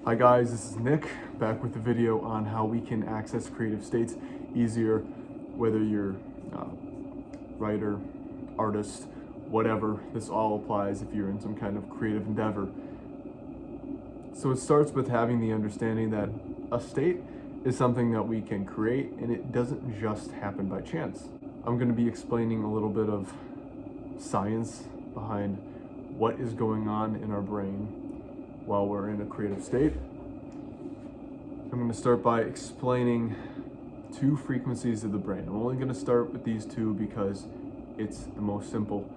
Hi guys, this is Nick, back with a video on how we can access creative states easier, whether you're a writer, artist, whatever. This all applies if you're in some kind of creative endeavor. So it starts with having the understanding that a state is something that we can create, and it doesn't just happen by chance. I'm going to be explaining a little bit of science behind what is going on in our brain while we're in a creative state. I'm going to start by explaining two frequencies of the brain. I'm only going to start with these two because it's the most simple,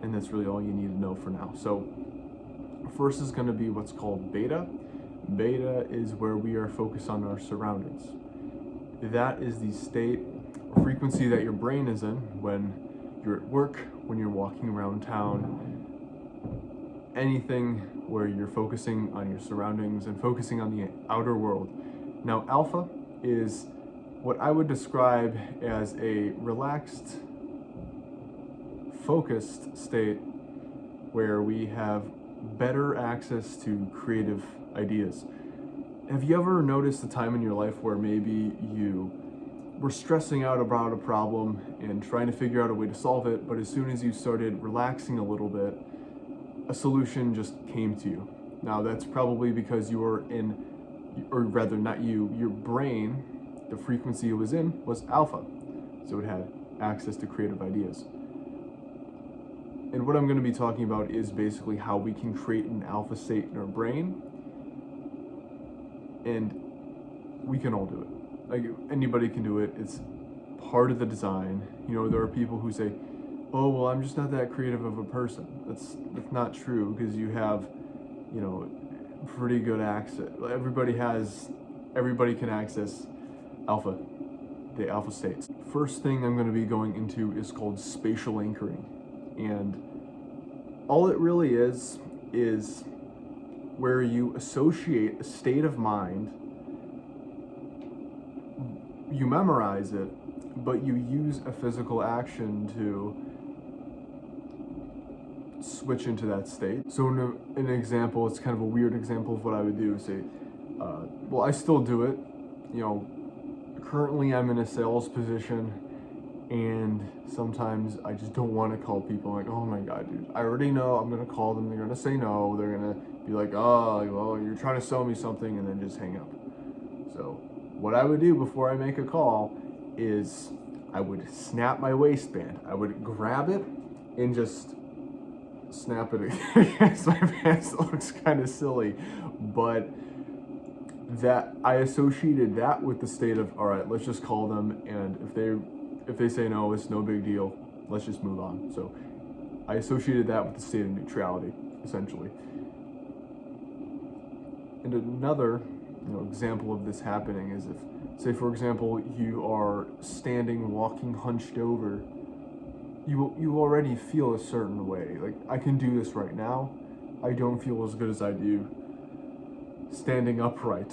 and that's really all you need to know for now. So first is going to be what's called beta. Beta is where we are focused on our surroundings. That is the state or frequency that your brain is in when you're at work, when you're walking around town, anything where you're focusing on your surroundings and focusing on the outer world. Now, alpha is what I would describe as a relaxed, focused state where we have better access to creative ideas. Have you ever noticed a time in your life where maybe you were stressing out about a problem and trying to figure out a way to solve it, but as soon as you started relaxing a little bit, a solution just came to you? Now that's probably because you were in, or rather not you, your brain, the frequency it was in was alpha. So it had access to creative ideas. And what I'm going to be talking about is basically how we can create an alpha state in our brain. And we can all do it. Like, anybody can do it. It's part of the design. You know, there are people who say, oh, well, I'm just not that creative of a person. That's not true, because you have, you know, pretty good access. Everybody can access alpha, the alpha states. First thing I'm going to be going into is called spatial anchoring. And all it really is where you associate a state of mind, you memorize it, but you use a physical action to switch into that state. So in an example, it's kind of a weird example of what I would do. Say, well, I still do it. You know, currently I'm in a sales position, and sometimes I just don't want to call people. I'm like, oh my God, dude, I already know I'm going to call them. They're going to say no. They're going to be like, oh, well, you're trying to sell me something, and then just hang up. So what I would do before I make a call is I would snap my waistband. I would grab it and just snap it against my pants. It looks kind of silly, but that I associated that with the state of, all right, let's just call them, and if they say no, it's no big deal. Let's just move on. So I associated that with the state of neutrality, essentially. And another, example of this happening is if, say for example, you are standing, walking hunched over, you already feel a certain way. Like, I can do this right now. I don't feel as good as I do standing upright.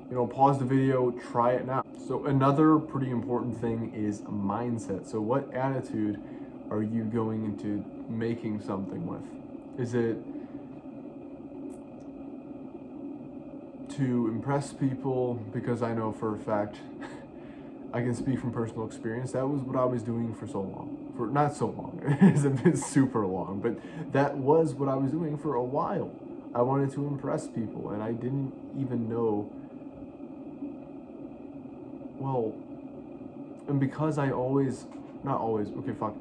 Pause the video, try it now. So another pretty important thing is mindset. So what attitude are you going into making something with? Is it to impress people? Because I know for a fact, I can speak from personal experience, that was what I was doing for so long. For not so long, it hasn't been super long, but that was what I was doing for a while. I wanted to impress people, and I didn't even know, well, and because I always, not always, okay, fuck,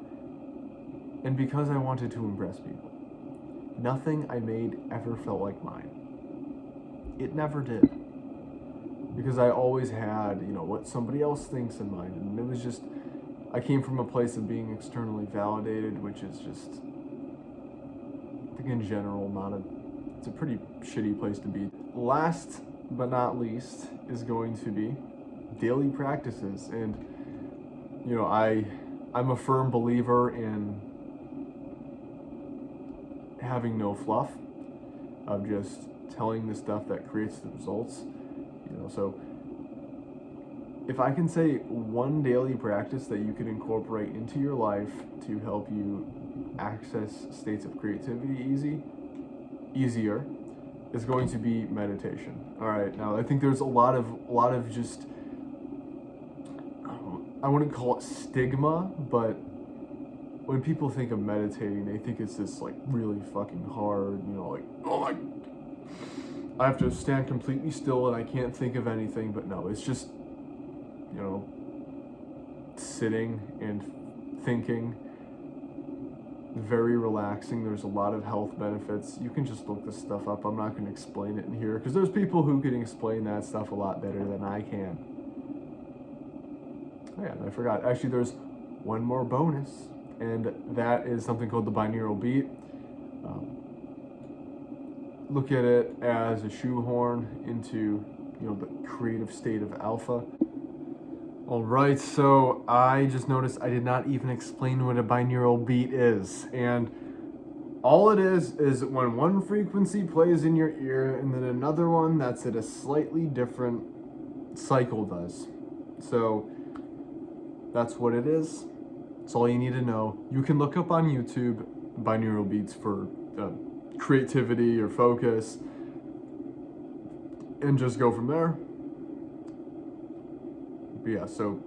and because I wanted to impress people, nothing I made ever felt like mine. It never did. Because I always had, what somebody else thinks in mind, and it was just, I came from a place of being externally validated, which is just, I think in general, it's a pretty shitty place to be. Last but not least is going to be daily practices. And, I'm a firm believer in having no fluff, of just telling the stuff that creates the results. So if I can say one daily practice that you could incorporate into your life to help you access states of creativity easier, is going to be meditation. All right. Now, I think there's a lot of just, I wouldn't call it stigma, but when people think of meditating, they think it's this like really fucking hard, like, oh, I have to stand completely still and I can't think of anything. But no, it's just, sitting and thinking. Very relaxing. There's a lot of health benefits. You can just look this stuff up. I'm not going to explain it in here because there's people who can explain that stuff a lot better than I can. Oh yeah, I forgot. Actually, there's one more bonus, and that is something called the binaural beat. Look at it as a shoehorn into, the creative state of alpha. All right, so I just noticed I did not even explain what a binaural beat is. And all it is when one frequency plays in your ear and then another one that's at a slightly different cycle does. So that's what it is. That's all you need to know. You can look up on YouTube binaural beats for creativity or focus and just go from there. But yeah, so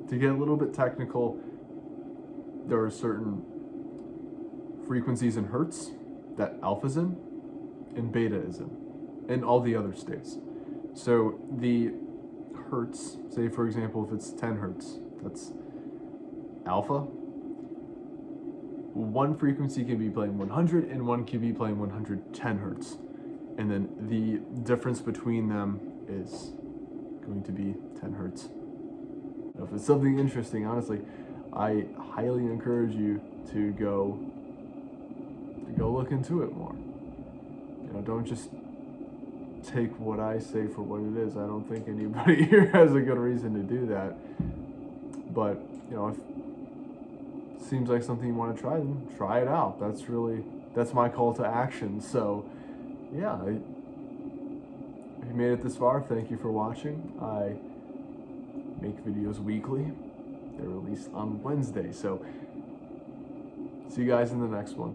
to get a little bit technical, there are certain frequencies in hertz that alpha's in and beta is in, and all the other states. So the hertz, say for example, if it's 10 hertz, that's alpha. One frequency can be playing 100 and one can be playing 110 hertz. And then the difference between them is going to be 10 hertz. If it's something interesting, honestly, I highly encourage you to go look into it more. Don't just take what I say for what it is. I don't think anybody here has a good reason to do that. But, if it seems like something you want to try, then try it out. That's my call to action. So, yeah, if you made it this far, thank you for watching. I make videos weekly. They're released on Wednesday. So, see you guys in the next one.